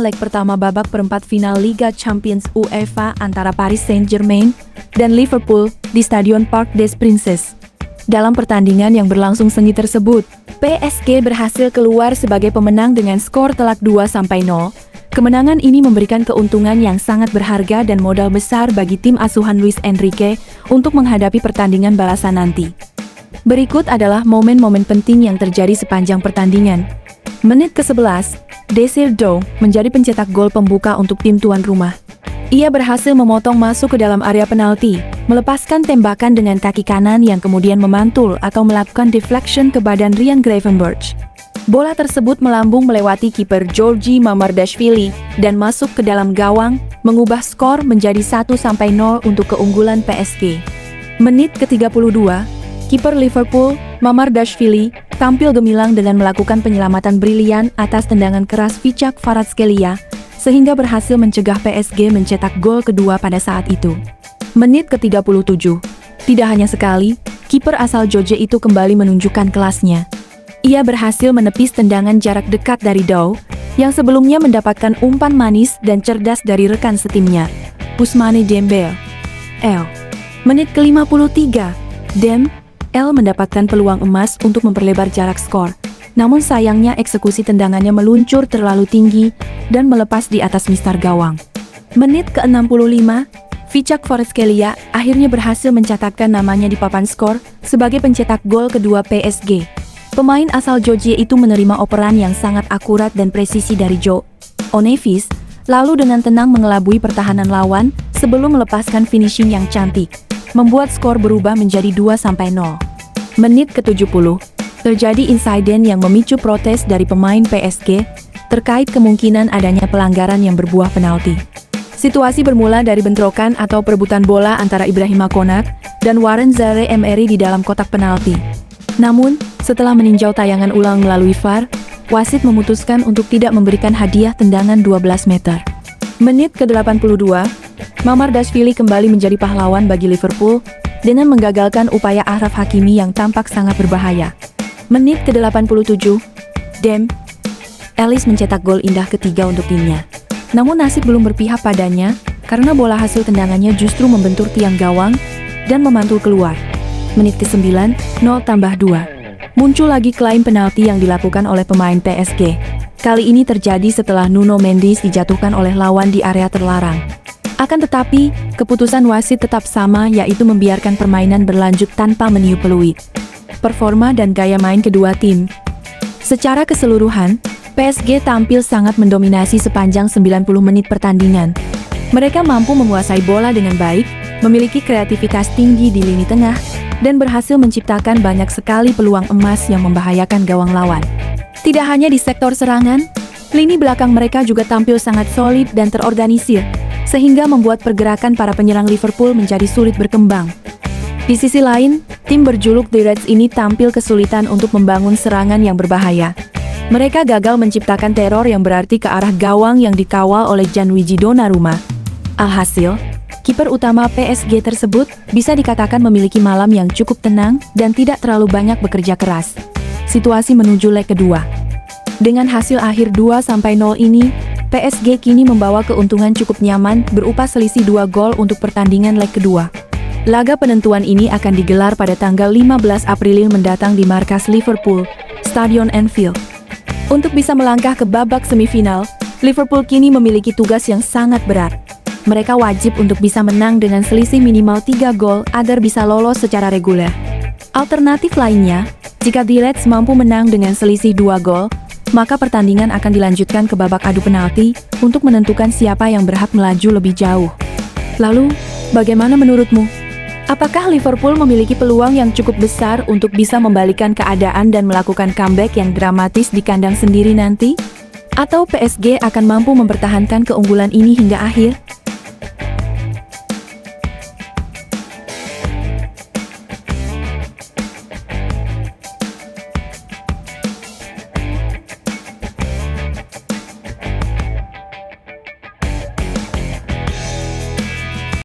leg pertama babak perempat final Liga Champions UEFA antara Paris Saint-Germain dan Liverpool di Stadion Parc des Princes. Dalam pertandingan yang berlangsung sengit tersebut, PSG berhasil keluar sebagai pemenang dengan skor telak 2-0. Kemenangan ini memberikan keuntungan yang sangat berharga dan modal besar bagi tim asuhan Luis Enrique untuk menghadapi pertandingan balasan nanti. Berikut adalah momen-momen penting yang terjadi sepanjang pertandingan. Menit ke-11, Desire Doué menjadi pencetak gol pembuka untuk tim tuan rumah. Ia berhasil memotong masuk ke dalam area penalti, melepaskan tembakan dengan kaki kanan yang kemudian memantul atau melakukan deflection ke badan Ryan Gravenberch. Bola tersebut melambung melewati kiper Georgi Mamardashvili dan masuk ke dalam gawang, mengubah skor menjadi 1-0 untuk keunggulan PSG. Menit ke-32, kiper Liverpool, Mamardashvili, tampil gemilang dengan melakukan penyelamatan brilian atas tendangan keras Vichak Kvaratskhelia, sehingga berhasil mencegah PSG mencetak gol kedua pada saat itu. Menit ke-37, tidak hanya sekali, kiper asal Georgia itu kembali menunjukkan kelasnya. Ia berhasil menepis tendangan jarak dekat dari Doué, yang sebelumnya mendapatkan umpan manis dan cerdas dari rekan setimnya, Ousmane Dembélé. Menit ke-53, Dembélé mendapatkan peluang emas untuk memperlebar jarak skor. Namun sayangnya eksekusi tendangannya meluncur terlalu tinggi dan melepas di atas mistar gawang. Menit ke-65, Vichak Kvaratskhelia akhirnya berhasil mencatatkan namanya di papan skor sebagai pencetak gol kedua PSG. Pemain asal Georgia itu menerima operan yang sangat akurat dan presisi dari Joe Neves, lalu dengan tenang mengelabui pertahanan lawan sebelum melepaskan finishing yang cantik, membuat skor berubah menjadi 2-0. Menit ke-70, terjadi insiden yang memicu protes dari pemain PSG terkait kemungkinan adanya pelanggaran yang berbuah penalti. Situasi bermula dari bentrokan atau perebutan bola antara Ibrahima Konaté dan Warren Zaïre-Emery di dalam kotak penalti. Namun, setelah meninjau tayangan ulang melalui VAR, wasit memutuskan untuk tidak memberikan hadiah tendangan 12 meter. Menit ke-82, Mamardashvili kembali menjadi pahlawan bagi Liverpool dengan menggagalkan upaya Achraf Hakimi yang tampak sangat berbahaya. Menit ke-87, Dembélé mencetak gol indah ketiga untuk timnya. Namun nasib belum berpihak padanya karena bola hasil tendangannya justru membentur tiang gawang dan memantul keluar. Menit ke-9, 0+2. Muncul lagi klaim penalti yang dilakukan oleh pemain PSG. Kali ini terjadi setelah Nuno Mendes dijatuhkan oleh lawan di area terlarang. Akan tetapi, keputusan wasit tetap sama, yaitu membiarkan permainan berlanjut tanpa meniup peluit. Performa dan gaya main kedua tim. Secara keseluruhan, PSG tampil sangat mendominasi sepanjang 90 menit pertandingan. Mereka mampu menguasai bola dengan baik, memiliki kreativitas tinggi di lini tengah, dan berhasil menciptakan banyak sekali peluang emas yang membahayakan gawang lawan. Tidak hanya di sektor serangan, lini belakang mereka juga tampil sangat solid dan terorganisir, sehingga membuat pergerakan para penyerang Liverpool menjadi sulit berkembang. Di sisi lain, tim berjuluk The Reds ini tampil kesulitan untuk membangun serangan yang berbahaya. Mereka gagal menciptakan teror yang berarti ke arah gawang yang dikawal oleh Gianluigi Donnarumma. Alhasil, kiper utama PSG tersebut bisa dikatakan memiliki malam yang cukup tenang dan tidak terlalu banyak bekerja keras. Situasi menuju leg kedua. Dengan hasil akhir 2-0 ini, PSG kini membawa keuntungan cukup nyaman berupa selisih 2 gol untuk pertandingan leg kedua. Laga penentuan ini akan digelar pada tanggal 15 April mendatang di markas Liverpool, Stadion Anfield. Untuk bisa melangkah ke babak semifinal, Liverpool kini memiliki tugas yang sangat berat. Mereka wajib untuk bisa menang dengan selisih minimal 3 gol agar bisa lolos secara reguler. Alternatif lainnya, jika The Reds mampu menang dengan selisih 2 gol, maka pertandingan akan dilanjutkan ke babak adu penalti untuk menentukan siapa yang berhak melaju lebih jauh. Lalu, bagaimana menurutmu? Apakah Liverpool memiliki peluang yang cukup besar untuk bisa membalikan keadaan dan melakukan comeback yang dramatis di kandang sendiri nanti? Atau PSG akan mampu mempertahankan keunggulan ini hingga akhir?